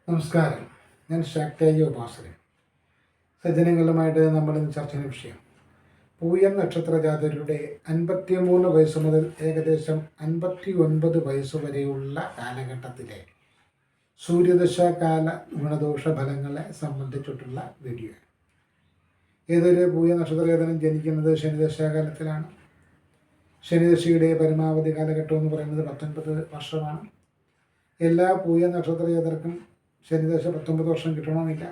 നമസ്കാരം. ഞാൻ ശാക്തേയ ഉപാസകൻ. സജ്ജനങ്ങളുമായിട്ട് നമ്മളിന്ന് ചർച്ച ചെയ്യുന്ന വിഷയം പൂയം നക്ഷത്ര ജാതകരുടെ 53 വയസ്സ് മുതൽ ഏകദേശം 59 വയസ്സ് വരെയുള്ള കാലഘട്ടത്തിലെ സൂര്യദശാകാല ഗുണദോഷ ഫലങ്ങളെ സംബന്ധിച്ചിട്ടുള്ള വീഡിയോ. ഏതൊരു പൂയ നക്ഷത്രജാതകനും ജനിക്കുന്നത് ശനിദശാകാലത്തിലാണ്. ശനിദശയുടെ പരമാവധി കാലഘട്ടം എന്ന് പറയുന്നത് 19 വർഷമാണ്. എല്ലാ പൂയ നക്ഷത്രജാതർക്കും ശനിദശ 19 വർഷം കിട്ടണമെന്നില്ല.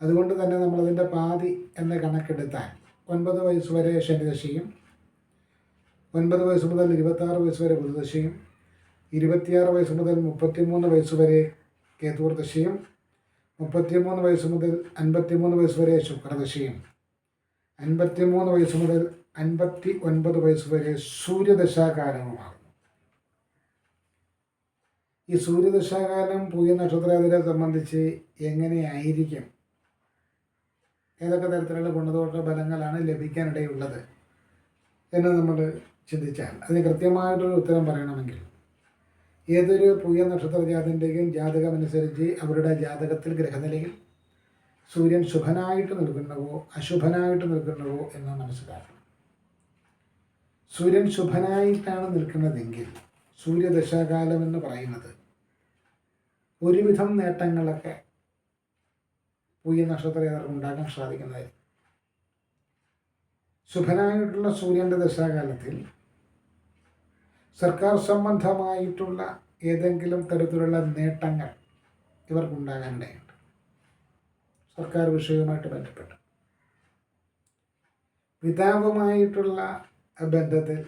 അതുകൊണ്ട് തന്നെ നമ്മളതിൻ്റെ പാതി എന്ന കണക്കെടുത്താൽ 9 വയസ്സ് വരെ ശനിദശയും 9 വയസ്സ് മുതൽ 26 വയസ്സ് വരെ ബുധദശയും 26 വയസ്സ് മുതൽ 33 വയസ്സ് വരെ കേതുർദശയും 33 വയസ്സ് മുതൽ 53 വയസ്സ് വരെ ശുക്രദശയും 53 വയസ്സ് മുതൽ 59 വയസ്സ് വരെ സൂര്യദശാകാലവുമാണ്. ഈ സൂര്യദശാകാലം പൂയ നക്ഷത്രജാതകരെ സംബന്ധിച്ച് എങ്ങനെയായിരിക്കും, ഏതൊക്കെ തരത്തിലുള്ള ഗുണദോഷ ഫലങ്ങളാണ് ലഭിക്കാനിടയുള്ളത് എന്ന് നമ്മൾ ചിന്തിച്ചാൽ അതിന് കൃത്യമായിട്ടൊരു ഉത്തരം പറയണമെങ്കിൽ ഏതൊരു പൂയ നക്ഷത്രജാതൻ്റെയും ജാതകമനുസരിച്ച് അവരുടെ ജാതകത്തിൽ ഗ്രഹനിലയിൽ സൂര്യൻ ശുഭനായിട്ട് നിൽക്കുന്നവോ അശുഭനായിട്ട് നിൽക്കുന്നവോ എന്ന് മനസ്സിലാക്കണം. സൂര്യൻ ശുഭനായിട്ടാണ് നിൽക്കുന്നതെങ്കിൽ സൂര്യദശാകാലം എന്ന് പറയുന്നത് ഒരുവിധം നേട്ടങ്ങളൊക്കെ പൂയ നക്ഷത്രജാതകർക്ക് ഉണ്ടാക്കാൻ സാധിക്കുന്നതായിരിക്കും. ശുഭനായിട്ടുള്ള സൂര്യൻ്റെ ദശാകാലത്തിൽ സർക്കാർ സംബന്ധമായിട്ടുള്ള ഏതെങ്കിലും തരത്തിലുള്ള നേട്ടങ്ങൾ ഇവർക്കുണ്ടാകാനിടയുണ്ട്. സർക്കാർ വിഷയവുമായിട്ട് ബന്ധപ്പെട്ട് പിതാവുമായിട്ടുള്ള ബന്ധത്തിൽ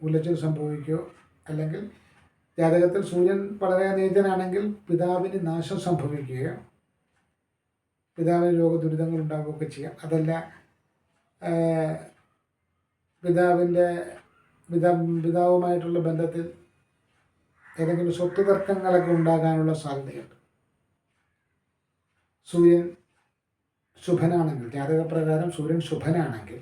ഉലച്ചിൽ സംഭവിക്കുകയോ, അല്ലെങ്കിൽ ജാതകത്തിൽ സൂര്യൻ വളരെ നീചനാണെങ്കിൽ പിതാവിന് നാശം സംഭവിക്കുകയോ പിതാവിന് രോഗദുരിതങ്ങൾ ഉണ്ടാവുകയൊക്കെ ചെയ്യാം. അതല്ല പിതാവുമായിട്ടുള്ള ബന്ധത്തിൽ ഏതെങ്കിലും സ്വത്ത് തർക്കങ്ങളൊക്കെ ഉണ്ടാകാനുള്ള സാധ്യതയുണ്ട്. സൂര്യൻ ശുഭനാണെങ്കിൽ, ജാതകപ്രകാരം സൂര്യൻ ശുഭനാണെങ്കിൽ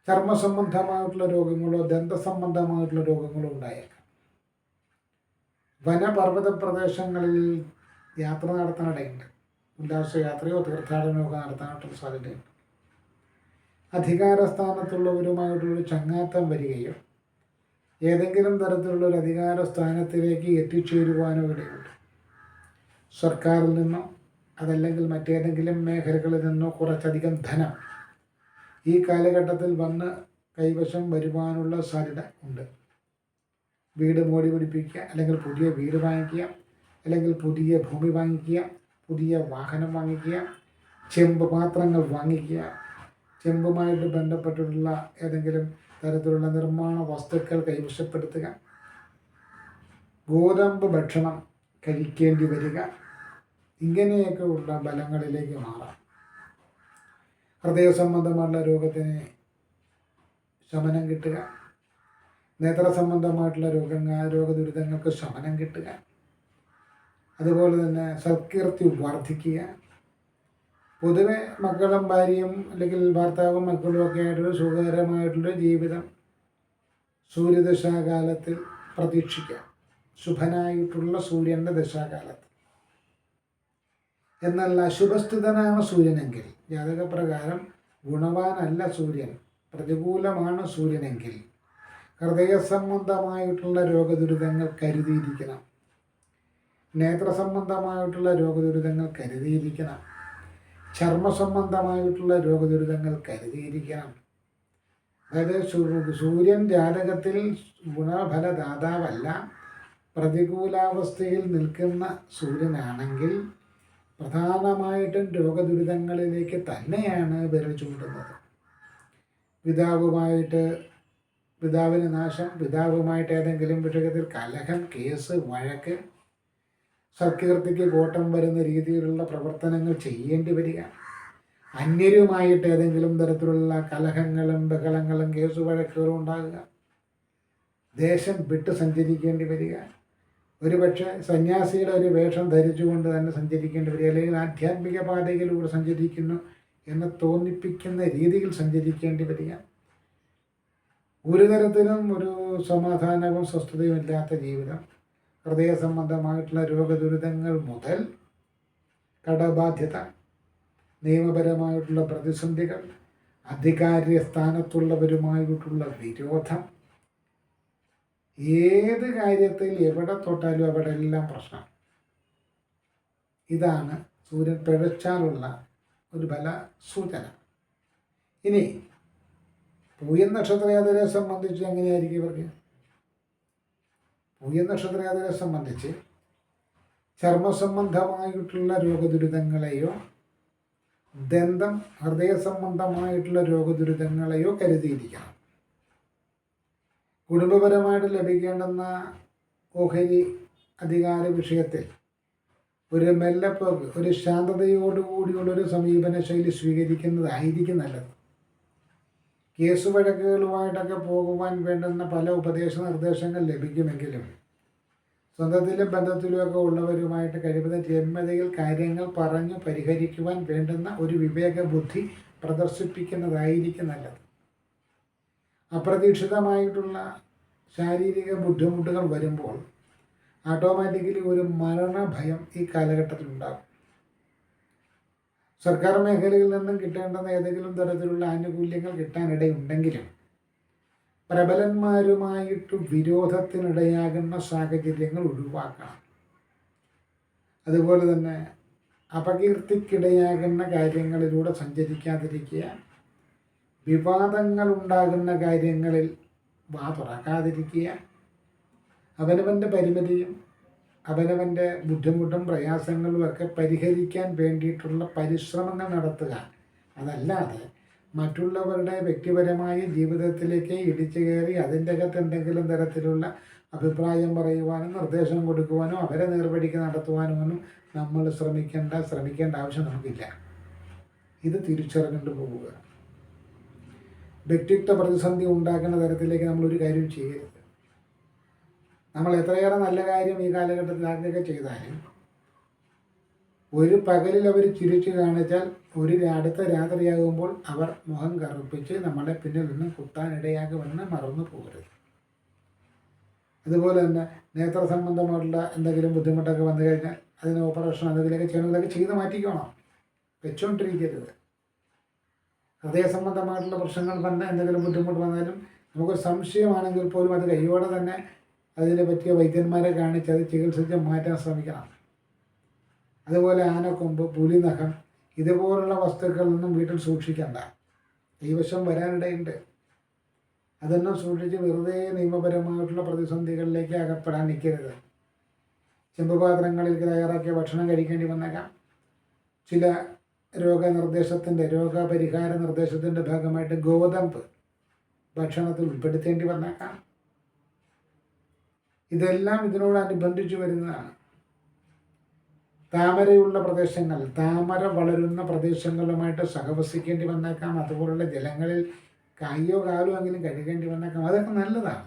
ചർമ്മസംബന്ധമായിട്ടുള്ള രോഗങ്ങളോ ദന്തസംബന്ധമായിട്ടുള്ള രോഗങ്ങളോ ഉണ്ടായേക്കാം. വനപർവ്വത പ്രദേശങ്ങളിൽ യാത്ര നടത്താനിടയുണ്ട്. ഉല്ലാസയാത്രയോ തീർത്ഥാടനമോ ഒക്കെ നടത്താനായിട്ടുള്ള സാധ്യതയുണ്ട്. അധികാരസ്ഥാനത്തുള്ളവരുമായിട്ടുള്ളൊരു ചങ്ങാത്തം വരികയോ ഏതെങ്കിലും തരത്തിലുള്ള ഒരു അധികാര സ്ഥാനത്തിലേക്ക് എത്തിച്ചേരുവാനോ ഇടയുണ്ട്. സർക്കാരിൽ നിന്നോ അതല്ലെങ്കിൽ മറ്റേതെങ്കിലും മേഖലകളിൽ നിന്നോ കുറച്ചധികം ധനം ഈ കാലഘട്ടത്തിൽ വന്ന് കൈവശം വരുവാനുള്ള സാധ്യത ഉണ്ട്. വീട് മോടി പിടിപ്പിക്കുക, അല്ലെങ്കിൽ പുതിയ വീട് വാങ്ങിക്കുക, അല്ലെങ്കിൽ പുതിയ ഭൂമി വാങ്ങിക്കുക, പുതിയ വാഹനം വാങ്ങിക്കുക, ചെമ്പ് പാത്രങ്ങൾ വാങ്ങിക്കുക, ചെമ്പുമായിട്ട് ബന്ധപ്പെട്ടിട്ടുള്ള ഏതെങ്കിലും തരത്തിലുള്ള നിർമ്മാണ വസ്തുക്കൾ കൈവശപ്പെടുത്തുക, ഗോതമ്പ് ഭക്ഷണം കഴിക്കേണ്ടി വരിക, ഇങ്ങനെയൊക്കെ ഉള്ള ബലങ്ങളിലേക്ക് മാറാം. ഹൃദയ സംബന്ധമായിട്ടുള്ള രോഗത്തിന് ശമനം കിട്ടുക, നേത്ര സംബന്ധമായിട്ടുള്ള രോഗദുരിതങ്ങൾക്ക് ശമനം കിട്ടുക, അതുപോലെ തന്നെ സൽകീർത്തി വർദ്ധിക്കുക, പൊതുവെ മക്കളും ഭാര്യയും അല്ലെങ്കിൽ ഭർത്താവും മക്കളും ഒക്കെ ആയിട്ടൊരു സുഖകരമായിട്ടുള്ള ജീവിതം സൂര്യദശാകാലത്തിൽ പ്രതീക്ഷിക്കാം. ശുഭനായിട്ടുള്ള സൂര്യൻ്റെ ദശാകാലത്ത്. എന്നാൽ അശുഭസ്ഥിതനാണ് സൂര്യനെങ്കിൽ, ജാതകപ്രകാരം ഗുണവാനല്ല സൂര്യൻ, പ്രതികൂലമാണ് സൂര്യനെങ്കിൽ ഹൃദയ സംബന്ധമായിട്ടുള്ള രോഗദുരിതങ്ങൾ കരുതിയിരിക്കണം. നേത്ര സംബന്ധമായിട്ടുള്ള രോഗദുരിതങ്ങൾ കരുതിയിരിക്കണം. ചർമ്മ സംബന്ധമായിട്ടുള്ള രോഗദുരിതങ്ങൾ കരുതിയിരിക്കണം. അതായത് സൂര്യൻ ജാതകത്തിൽ ഗുണഫലദാതാവല്ല, പ്രതികൂലാവസ്ഥയിൽ നിൽക്കുന്ന സൂര്യനാണെങ്കിൽ പ്രധാനമായിട്ടും രോഗദുരിതങ്ങളിലേക്ക് തന്നെയാണ് വിരൽ ചൂണ്ടുന്നത്. പിതാവിന് നാശം, പിതാവുമായിട്ട് ഏതെങ്കിലും വിഷയത്തിൽ കലഹം, കേസ്, വഴക്ക്, സൽകീർത്തിക്ക് കോട്ടം വരുന്ന രീതിയിലുള്ള പ്രവർത്തനങ്ങൾ ചെയ്യേണ്ടി വരിക, അന്യരുമായിട്ട് ഏതെങ്കിലും തരത്തിലുള്ള കലഹങ്ങളും ബഹളങ്ങളും കേസ് വഴക്കുകളും ഉണ്ടാകുക, ദേശം വിട്ട് സഞ്ചരിക്കേണ്ടി വരിക, ഒരുപക്ഷെ സന്യാസിയുടെ ഒരു വേഷം ധരിച്ചുകൊണ്ട് തന്നെ സഞ്ചരിക്കേണ്ടി വരിക, അല്ലെങ്കിൽ ആധ്യാത്മിക പാതയിലൂടെ സഞ്ചരിക്കുന്നു എന്ന് തോന്നിപ്പിക്കുന്ന രീതിയിൽ സഞ്ചരിക്കേണ്ടി വരിക, ഒരു തരത്തിലും ഒരു സമാധാനവും സ്വസ്ഥതയും ഇല്ലാത്ത ജീവിതം, ഹൃദയ സംബന്ധമായിട്ടുള്ള രോഗദുരിതങ്ങൾ മുതൽ കടബാധ്യത, നിയമപരമായിട്ടുള്ള പ്രതിസന്ധികൾ, അധികാര സ്ഥാനത്തുള്ളവരുമായിട്ടുള്ള വിരോധം, ഏത് കാര്യത്തിൽ എവിടെ തൊട്ടാലും അവിടെ എല്ലാം പ്രശ്നം. ഇതാണ് സൂര്യൻ പിഴച്ചാലുള്ള ഒരു ബല സൂചന. ഇനി പൂയൻ നക്ഷത്രയാത്രയെ സംബന്ധിച്ച് എങ്ങനെയായിരിക്കും ഇവർക്ക്? പൂയൻ നക്ഷത്രയാത്രയെ സംബന്ധിച്ച് ചർമ്മസംബന്ധമായിട്ടുള്ള രോഗദുരിതങ്ങളെയോ ദന്തം ഹൃദയ സംബന്ധമായിട്ടുള്ള രോഗദുരിതങ്ങളെയോ കരുതിയിരിക്കണം. കുടുംബപരമായിട്ട് ലഭിക്കേണ്ടുന്ന ഓഹരി അധികാര വിഷയത്തിൽ ഒരു മെല്ലപ്പോക്ക്, ഒരു ശാന്തതയോടുകൂടിയുള്ളൊരു സമീപന ശൈലി സ്വീകരിക്കുന്നതായിരിക്കും നല്ലത്. കേസ് വഴക്കുകളുമായിട്ടൊക്കെ പോകുവാൻ വേണ്ടുന്ന പല ഉപദേശ നിർദ്ദേശങ്ങൾ ലഭിക്കുമെങ്കിലും സ്വന്തത്തിലും ബന്ധത്തിലുമൊക്കെ ഉള്ളവരുമായിട്ട് കഴിയുന്ന രമ്യതയിൽ കാര്യങ്ങൾ പറഞ്ഞു പരിഹരിക്കുവാൻ വേണ്ടുന്ന ഒരു വിവേക ബുദ്ധി പ്രദർശിപ്പിക്കുന്നതായിരിക്കും നല്ലത്. അപ്രതീക്ഷിതമായിട്ടുള്ള ശാരീരിക ബുദ്ധിമുട്ടുകൾ വരുമ്പോൾ ഓട്ടോമാറ്റിക്കലി ഒരു മരണഭയം ഈ കാലഘട്ടത്തിലുണ്ടാകും. സർക്കാർ മേഖലയിൽ നിന്നും കിട്ടേണ്ടുന്ന ഏതെങ്കിലും തരത്തിലുള്ള ആനുകൂല്യങ്ങൾ കിട്ടാനിടയുണ്ടെങ്കിലും പ്രബലന്മാരുമായിട്ട് വിരോധത്തിനിടയാകുന്ന സാഹചര്യങ്ങൾ ഒഴിവാക്കണം. അതുപോലെ തന്നെ അപകീർത്തിക്കിടയാകുന്ന കാര്യങ്ങളിലൂടെ സഞ്ചരിക്കാതിരിക്കുക, വിവാദങ്ങൾ ഉണ്ടാകുന്ന കാര്യങ്ങളിൽ വാ തുറക്കാതിരിക്കുക, അവനവൻ്റെ പരിമിതിയും അവനവൻ്റെ ബുദ്ധിമുട്ടും പ്രയാസങ്ങളും ഒക്കെ പരിഹരിക്കാൻ വേണ്ടിയിട്ടുള്ള പരിശ്രമങ്ങൾ നടത്തുക. അതല്ലാതെ മറ്റുള്ളവരുടെ വ്യക്തിപരമായ ജീവിതത്തിലേക്ക് ഇടിച്ചു കയറി അതിൻ്റെ അകത്ത് എന്തെങ്കിലും തരത്തിലുള്ള അഭിപ്രായം പറയുവാനും നിർദ്ദേശം കൊടുക്കുവാനോ അവരെ നേർവഴിക്ക് നടത്തുവാനോ ഒന്നും നമ്മൾ ശ്രമിക്കേണ്ട ആവശ്യം നമുക്കില്ല. ഇത് തിരിച്ചറിഞ്ഞുകൊണ്ട് പോവുക. വ്യക്തിത്വ പ്രതിസന്ധി ഉണ്ടാക്കുന്ന തരത്തിലേക്ക് നമ്മളൊരു കാര്യം ചെയ്യരുത്. നമ്മൾ എത്രയേറെ നല്ല കാര്യം ഈ കാലഘട്ടത്തിൽ ആദ്യമൊക്കെ ചെയ്താലും ഒരു പകലിൽ അവർ ചിരിച്ചു കാണിച്ചാൽ അടുത്ത രാത്രിയാകുമ്പോൾ അവർ മുഖം കറുപ്പിച്ച് നമ്മളെ പിന്നിൽ നിന്ന് കുത്താനിടയാകുമെന്ന് മറന്നു പോകരുത്. അതുപോലെ തന്നെ നേത്ര സംബന്ധമായിട്ടുള്ള എന്തെങ്കിലും ബുദ്ധിമുട്ടൊക്കെ വന്നു കഴിഞ്ഞാൽ അതിന് ഓപ്പറേഷൻ എന്തെങ്കിലുമൊക്കെ ചെയ്യണമെന്നൊക്കെ ചെയ്ത് മാറ്റിക്കോണം, വെച്ചുകൊണ്ടിരിക്കരുത്. ഹൃദയ സംബന്ധമായിട്ടുള്ള പ്രശ്നങ്ങൾ തന്നെ എന്തെങ്കിലും ബുദ്ധിമുട്ട് വന്നാലും നമുക്കൊരു സംശയമാണെങ്കിൽ പോലും അത് കൈയോടെ തന്നെ അതിനെ പറ്റിയ വൈദ്യന്മാരെ കാണിച്ച് അത് ചികിത്സിച്ച് മാറ്റാൻ ശ്രമിക്കണം. അതുപോലെ ആനക്കൊമ്പ്, പുലിനഖം ഇതുപോലുള്ള വസ്തുക്കളൊന്നും വീട്ടിൽ സൂക്ഷിക്കണ്ട, കൈവശം വരാനിടയുണ്ട്. അതൊന്നും സൂക്ഷിച്ച് വെറുതെ നിയമപരമായിട്ടുള്ള പ്രതിസന്ധികളിലേക്ക് അകപ്പെടാൻ നിൽക്കരുത്. ചെമ്പുപാത്രങ്ങളിൽ തയ്യാറാക്കിയ ഭക്ഷണം കഴിക്കേണ്ടി വന്നേക്കാം. ചില രോഗപരിഹാര നിർദ്ദേശത്തിൻ്റെ ഭാഗമായിട്ട് ഗോതമ്പ് ഭക്ഷണത്തിൽ ഉൾപ്പെടുത്തേണ്ടി വന്നേക്കാം. ഇതെല്ലാം ഇതിനോടനുബന്ധിച്ച് വരുന്നതാണ്. താമരയുള്ള പ്രദേശങ്ങൾ, താമര വളരുന്ന പ്രദേശങ്ങളുമായിട്ട് സഹവസിക്കേണ്ടി വന്നേക്കാം. അതുപോലുള്ള ജലങ്ങളിൽ കയ്യോ കാലോ എങ്കിലും കഴുകേണ്ടി വന്നേക്കാം. അതൊക്കെ നല്ലതാണ്,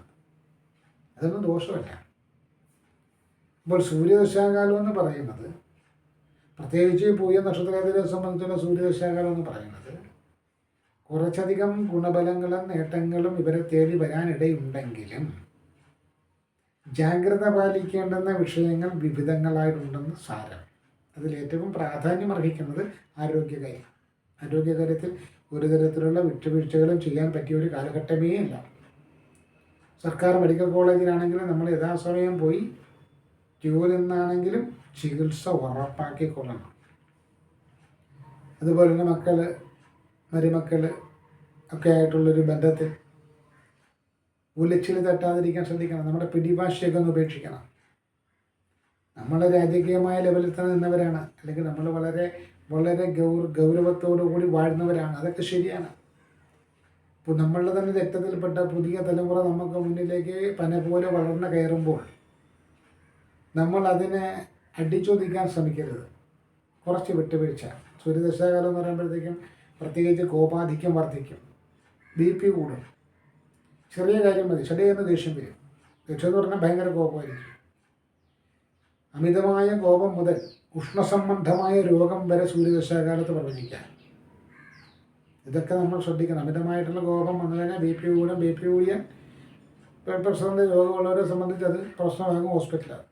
അതൊന്നും ദോഷമല്ല. ഇപ്പോൾ സൂര്യദശാകാലം എന്ന് പറയുന്നത്, പ്രത്യേകിച്ച് പൂയ നക്ഷത്രത്തെ സംബന്ധിച്ചുള്ള സൂര്യദശാകാലം എന്ന് പറയുന്നത് കുറച്ചധികം ഗുണബലങ്ങളും നേട്ടങ്ങളും ഇവരെ തേടി വരാനിടയുണ്ടെങ്കിലും ജാഗ്രത പാലിക്കേണ്ടുന്ന വിഷയങ്ങൾ വിവിധങ്ങളായിട്ടുണ്ടെന്ന് സാരം. അതിലേറ്റവും പ്രാധാന്യം അർഹിക്കുന്നത് ആരോഗ്യകാര്യം. ആരോഗ്യകാര്യത്തിൽ ഒരു തരത്തിലുള്ള വിട്ടുവീഴ്ചകളും ചെയ്യാൻ പറ്റിയ ഒരു കാലഘട്ടമേ അല്ല. സർക്കാർ മെഡിക്കൽ കോളേജിലാണെങ്കിലും നമ്മൾ യഥാസമയം പോയി ക്യൂ നിന്നാണെങ്കിലും ചികിത്സ ഉറപ്പാക്കിക്കൊള്ളണം. അതുപോലെ തന്നെ മരുമക്കൾ ഒക്കെ ആയിട്ടുള്ളൊരു ബന്ധത്തിൽ ഉലച്ചിൽ തട്ടാതിരിക്കാൻ ശ്രദ്ധിക്കണം. നമ്മുടെ പിടിവാശിയൊക്കെ ഒന്ന് ഉപേക്ഷിക്കണം. നമ്മൾ രാജകീയമായ ലെവലിൽ തന്നെ നിന്നവരാണ്, അല്ലെങ്കിൽ നമ്മൾ വളരെ വളരെ ഗൗരവത്തോടു കൂടി വാഴുന്നവരാണ്. അതൊക്കെ ശരിയാണ്. ഇപ്പോൾ നമ്മളുടെ തന്നെ രക്തത്തിൽപ്പെട്ട പുതിയ തലമുറ നമുക്ക് മുന്നിലേക്ക് പന പോലെ വളർന്നു കയറുമ്പോൾ നമ്മൾ അതിനെ അടിച്ചൊതുക്കാൻ ശ്രമിക്കരുത്. കുറച്ച് വിട്ടുവീഴ്ച. സൂര്യദശാകാലം എന്ന് പറയുമ്പോഴത്തേക്കും പ്രത്യേകിച്ച് കോപാധിക്യം വർദ്ധിക്കും, BP കൂടും. ചെറിയ കാര്യം മതി, ചെടിയെന്ന് ദേഷ്യം വരും. ദേഷ്യം എന്ന് പറഞ്ഞാൽ ഭയങ്കര കോപമായിരിക്കും. അമിതമായ കോപം മുതൽ ഉഷ്ണസംബന്ധമായ രോഗം വരെ സൂര്യദശാകാലത്ത് പ്രവചിക്കാം. ഇതൊക്കെ നമ്മൾ ശ്രദ്ധിക്കണം. അമിതമായിട്ടുള്ള കോപം വന്നു കഴിഞ്ഞാൽ BP കൂടും. BP കൂടിയാൽ ബ്ലഡ് പ്രഷറിൻ്റെ രോഗമുള്ളവരെ സംബന്ധിച്ച് അത് പ്രശ്നമാകും, ഹോസ്പിറ്റലാണ്.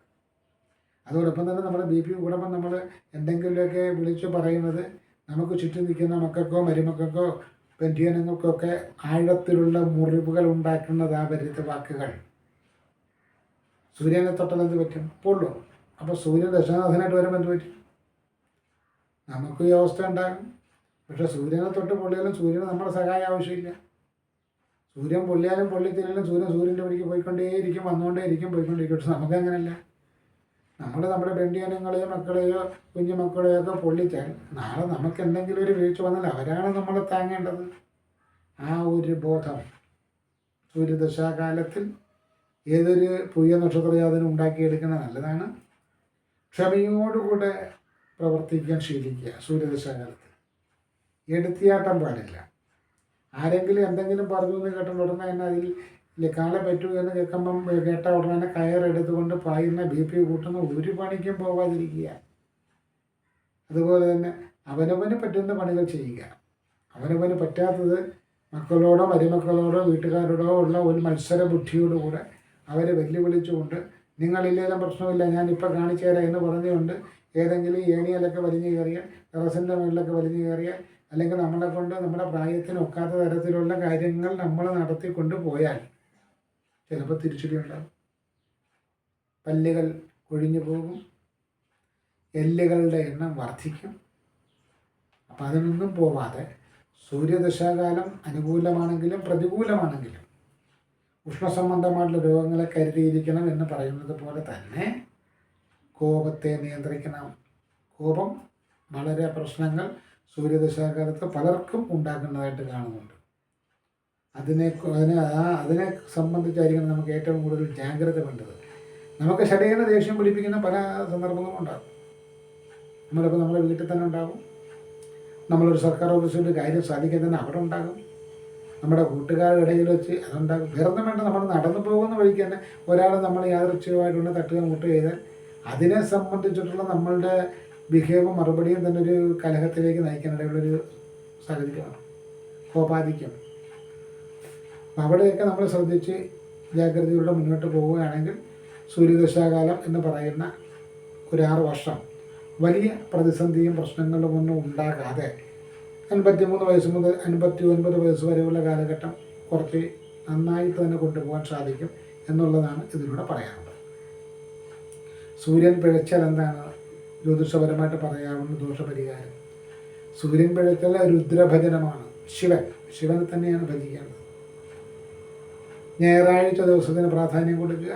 അതോടൊപ്പം തന്നെ നമ്മുടെ BP കൂടുമ്പോൾ നമ്മൾ എന്തെങ്കിലുമൊക്കെ വിളിച്ചു പറയുന്നത് നമുക്ക് ചുറ്റും നിൽക്കുന്ന മക്കൾക്കോ മരുമക്കൾക്കോ ബന്ധുജനങ്ങൾക്കൊക്കെ ആഴത്തിലുള്ള മുറിവുകൾ ഉണ്ടാക്കുന്നതാവരുത് വാക്കുകൾ. സൂര്യനെ തൊട്ടാൽ എന്ത് പറ്റും? പൊള്ളും. അപ്പോൾ സൂര്യൻ ദശാനാഥനായിട്ട് വരുമ്പോൾ എന്ത് പറ്റും? നമുക്ക് ഈ അവസ്ഥ ഉണ്ടാകും. പക്ഷേ സൂര്യനെ തൊട്ട് പൊള്ളിയാലും സൂര്യന് നമ്മുടെ സഹായം ആവശ്യമില്ല. സൂര്യൻ പൊള്ളിയാലും പൊള്ളിത്തിരിയാലും സൂര്യൻ്റെ വഴിക്ക് പോയിക്കൊണ്ടേയിരിക്കും, വന്നുകൊണ്ടേയിരിക്കും, പോയിക്കൊണ്ടിരിക്കും. പക്ഷെ നമുക്കങ്ങനല്ല. നമ്മുടെ ബന്ധുജനങ്ങളെയോ മക്കളെയോ കുഞ്ഞുമക്കളെയോ ഒക്കെ പൊള്ളിച്ചാൽ നാളെ നമുക്ക് എന്തെങ്കിലും ഒരു വീഴ്ച വന്നാൽ അവരാണ് നമ്മളെ താങ്ങേണ്ടത്. ആ ഒരു ബോധം സൂര്യദശാകാലത്തിൽ ഏതൊരു പുതിയ നക്ഷത്രജാതനും ഉണ്ടാക്കിയെടുക്കുന്നത് നല്ലതാണ്. ക്ഷമയോടുകൂടെ പ്രവർത്തിക്കാൻ ശീലിക്കുക. സൂര്യദശാകാലത്ത് എടുത്തിയാട്ടം പാടില്ല. ആരെങ്കിലും എന്തെങ്കിലും പറഞ്ഞു എന്ന് കേട്ട ഉടനെ തന്നെ അതിൽ കാളെ പറ്റൂ എന്ന് കേട്ട ഉടനെ തന്നെ കയറെടുത്തുകൊണ്ട് പായുന്ന BP കൂട്ടുന്ന ഒരു പണിക്കും പോകാതിരിക്കുക. അതുപോലെ തന്നെ അവനവന് പറ്റുന്ന പണികൾ ചെയ്യുക. അവനവന് പറ്റാത്തത് മക്കളോടോ മരുമക്കളോടോ വീട്ടുകാരോടോ ഉള്ള ഒരു മത്സര ബുദ്ധിയോടുകൂടെ അവരെ വെല്ലുവിളിച്ചുകൊണ്ട് നിങ്ങളില്ലേലും പ്രശ്നമില്ല ഞാനിപ്പോൾ കാണിച്ചു തരാം എന്ന് പറഞ്ഞുകൊണ്ട് ഏതെങ്കിലും ഏണിയിലൊക്കെ വലിഞ്ഞു കയറിയാൽ, ടെറസിൻ്റെ മുകളിലൊക്കെ വലിഞ്ഞു കയറിയാൽ, അല്ലെങ്കിൽ നമ്മളെ കൊണ്ട് നമ്മുടെ പ്രായത്തിന് ഒക്കാത്ത തരത്തിലുള്ള കാര്യങ്ങൾ നമ്മൾ നടത്തിക്കൊണ്ട് പോയാൽ ചിലപ്പോൾ തിരിച്ചടി ഉണ്ടാകും. പല്ലുകൾ കൊഴിഞ്ഞു പോകും, എല്ലുകളുടെ എണ്ണം വർദ്ധിക്കും. അപ്പം അതിനൊന്നും പോവാതെ സൂര്യദശാകാലം അനുകൂലമാണെങ്കിലും പ്രതികൂലമാണെങ്കിലും ഉഷ്ണസംബന്ധമായിട്ടുള്ള രോഗങ്ങളെ കരുതിയിരിക്കണം എന്ന് പറയുന്നത് പോലെ തന്നെ കോപത്തെ നിയന്ത്രിക്കണം. കോപം വളരെ പ്രശ്നങ്ങൾ സൂര്യദശാകാലത്ത് പലർക്കും ഉണ്ടാക്കുന്നതായിട്ട് കാണുന്നുണ്ട്. അതിനെ സംബന്ധിച്ചായിരിക്കണം നമുക്ക് ഏറ്റവും കൂടുതൽ ജാഗ്രത വേണ്ടത്. നമുക്ക് ശരീരം ദേഷ്യം പിടിപ്പിക്കുന്ന പല സന്ദർഭങ്ങളും ഉണ്ടാകും. നമ്മളിപ്പോൾ നമ്മുടെ വീട്ടിൽ തന്നെ ഉണ്ടാകും, നമ്മളൊരു സർക്കാർ ഓഫീസിൽ കാര്യം സാധിക്കാൻ തന്നെ അവിടെ ഉണ്ടാകും, നമ്മുടെ കൂട്ടുകാരുടെ ഇടയിൽ വെച്ച് അതുണ്ടാകും. വേറൊന്നും വേണ്ട, നമ്മൾ നടന്നു പോകുന്ന വഴിക്ക് തന്നെ ഒരാൾ നമ്മൾ യാദൃച്ഛികമായിട്ടുള്ള തട്ടുക മുട്ടുക ചെയ്താൽ അതിനെ സംബന്ധിച്ചിട്ടുള്ള നമ്മളുടെ ബിഹേവും മറുപടിയും തന്നെ ഒരു കലഹത്തിലേക്ക് നയിക്കാനിടയുള്ളൊരു സാഹചര്യമാണ്, കോപാധിക്യം. അപ്പം അവിടെയൊക്കെ നമ്മൾ ശ്രദ്ധിച്ച് ജാഗ്രതയോടെ മുന്നോട്ട് പോവുകയാണെങ്കിൽ സൂര്യദശാകാലം എന്ന് പറയുന്ന ഒരു 6 വർഷം വലിയ പ്രതിസന്ധിയും പ്രശ്നങ്ങളും ഒന്നും ഉണ്ടാകാതെ 53 വയസ്സ് മുതൽ 59 വയസ്സ് വരെയുള്ള കാലഘട്ടം കുറച്ച് നന്നായിട്ട് തന്നെ കൊണ്ടുപോകാൻ സാധിക്കും എന്നുള്ളതാണ് ഇതിലൂടെ പറയാനുള്ളത്. സൂര്യൻ പിഴച്ചാൽ എന്താണ് ജ്യോതിഷപരമായിട്ട് പറയാവുന്ന ദോഷപരിഹാരം? സൂര്യൻ പിഴച്ചാൽ രുദ്രഭജനമാണ്. ശിവനെ തന്നെയാണ് ഭജിക്കേണ്ടത്. ഞായറാഴ്ച ദിവസത്തിന് പ്രാധാന്യം കൊടുക്കുക,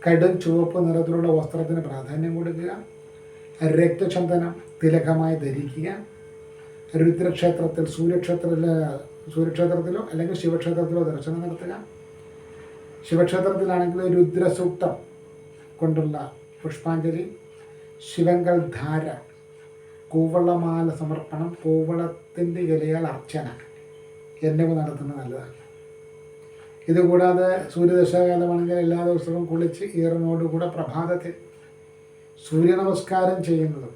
കടും ചുവപ്പ് നിറത്തിലുള്ള വസ്ത്രത്തിന് പ്രാധാന്യം കൊടുക്കുക, രക്തചന്ദനം തിലകമായി ധരിക്കുക, രുദ്രക്ഷേത്രത്തിൽ സൂര്യക്ഷേത്രത്തിലോ അല്ലെങ്കിൽ ശിവക്ഷേത്രത്തിലോ ദർശനം നടത്തുക. ശിവക്ഷേത്രത്തിലാണെങ്കിൽ രുദ്രസൂക്തം കൊണ്ടുള്ള പുഷ്പാഞ്ജലി, ശിവങ്കൽ ധാര, കൂവളമാല സമർപ്പണം, കൂവളത്തിൻ്റെ ഇലയാൽ അർച്ചന എന്നിവ നടത്തുന്നത് നല്ലതാണ്. ഇതുകൂടാതെ സൂര്യദശാകാലമാണെങ്കിൽ എല്ലാ ദിവസവും കുളിച്ച് ഈറനോടുകൂടെ പ്രഭാതത്തിൽ സൂര്യനമസ്കാരം ചെയ്യുന്നതും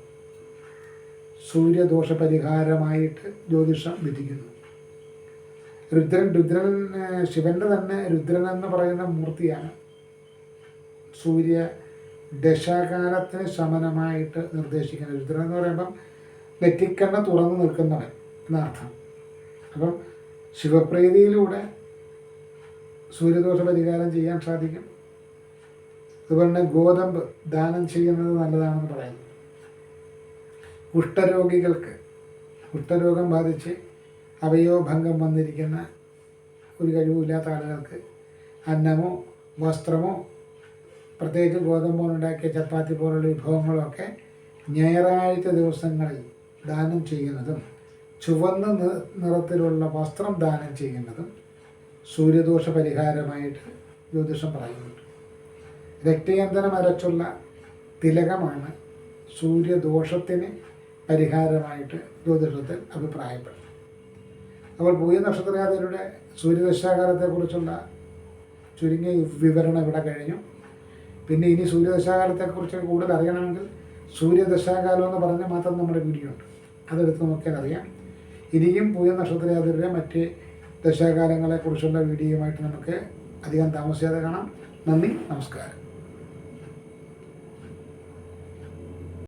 സൂര്യദോഷ പരിഹാരമായിട്ട് ജ്യോതിഷം വിധിക്കുന്നു. രുദ്രൻ ശിവൻ്റെ തന്നെ രുദ്രൻ എന്ന് പറയുന്ന മൂർത്തിയാണ് സൂര്യ ദശാകാലത്തിന് ശമനമായിട്ട് നിർദ്ദേശിക്കുന്നത്. രുദ്രൻ എന്ന് പറയുമ്പം നെറ്റിക്കണ്ണ തുറന്നു നിൽക്കുന്നവൻ എന്നർത്ഥം. അപ്പം ശിവപ്രീതിയിലൂടെ സൂര്യദോഷ പരിഹാരം ചെയ്യാൻ സാധിക്കും. അതുപോലെ തന്നെ ഗോതമ്പ് ദാനം ചെയ്യുന്നത് നല്ലതാണെന്ന് പറയുന്നു. കുഷ്ഠരോഗം ബാധിച്ച് അവയവഭംഗം വന്നിരിക്കുന്ന ഒരു കഴിവില്ലാത്ത ആളുകൾക്ക് അന്നമോ വസ്ത്രമോ പ്രത്യേകിച്ച് ഗോതമ്പ് കൊണ്ടുണ്ടാക്കിയ ചപ്പാത്തി പോലുള്ള വിഭവങ്ങളൊക്കെ ഞായറാഴ്ച ദിവസങ്ങളിൽ ദാനം ചെയ്യുന്നതും ചുവന്ന നിറത്തിലുള്ള വസ്ത്രം ദാനം ചെയ്യുന്നതും സൂര്യദോഷ പരിഹാരമായിട്ട് ജ്യോതിഷം പറയുന്നുണ്ട്. രക്തചന്ദനം അരച്ചുള്ള തിലകമാണ് സൂര്യദോഷത്തിന് പരിഹാരമായിട്ട് ജ്യോതിഷത്തിൽ അഭിപ്രായപ്പെടുന്നു. അപ്പോൾ പൂയ നക്ഷത്രജാതരുടെ സൂര്യദശാകാലത്തെക്കുറിച്ചുള്ള ചുരുങ്ങിയ വിവരണം ഇവിടെ കഴിഞ്ഞു. പിന്നെ ഇനി സൂര്യദശാകാലത്തെക്കുറിച്ച് കൂടുതൽ അറിയണമെങ്കിൽ സൂര്യദശാകാലം എന്ന് പറഞ്ഞാൽ മാത്രം നമ്മുടെ വീഡിയോ ഉണ്ട്, അതെടുത്ത് നോക്കിയാൽ അറിയാം. ഇനിയും പൂയ നക്ഷത്രജാതരുടെ മറ്റ് ദശാകാലങ്ങളെക്കുറിച്ചുള്ള വീഡിയോയുമായിട്ട് നമുക്ക് അധികം താമസിയാതെ കാണാം. നന്ദി, നമസ്കാരം.